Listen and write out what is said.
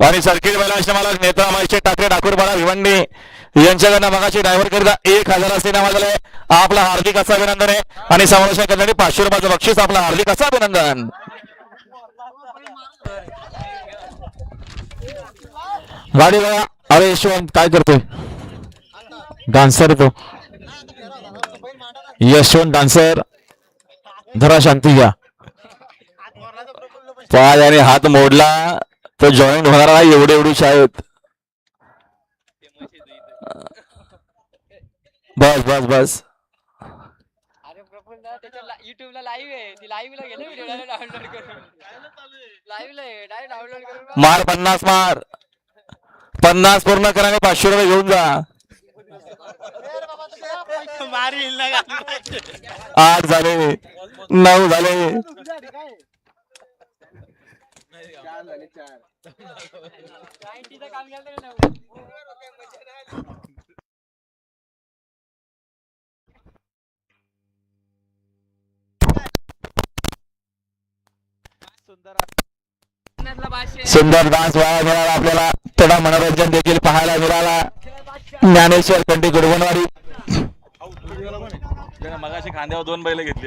आणि सर्किट बैल आश्रमाला नेता महेश ठाकरे ठाकूरपाडा भिवंडी यांच्याकडनं मगाशी ड्रायव्हर करिता 1000 असे नाव झाले. आपला हार्दिक असं अभिनंदन आहे आणि समावेश करण्यासाठी 500 रुपयाचं बक्षीस. आपला हार्दिक असं अभिनंदन. गाडी बघा. अरे यशवंत काय करतोय? डान्सर तो यशवंत डान्सर. जरा शांती घ्या. पाय आणि हात मोडला तो जॉईन होणार नाही. एवढी आहेत. बस बस बस. युट्यूबला लाईव्ह आहे ती लाईव्हला गेले व्हिडिओ डाउनलोड करून लाईव्हला आहे डायरेक्ट डाउनलोड करून मार 50 मार 50 पूर्ण कराने 500 रुपये घेऊन जा. 8 झाले 9 झाले. सुंदर डान्स वाया मिळाला आपल्याला. थोडा मनोरंजन देखील पाहायला मिळाला. ज्ञानेश्वर कंटी गुडवणवाडी मगाशी खांद्यावर 2 बैल घेतली.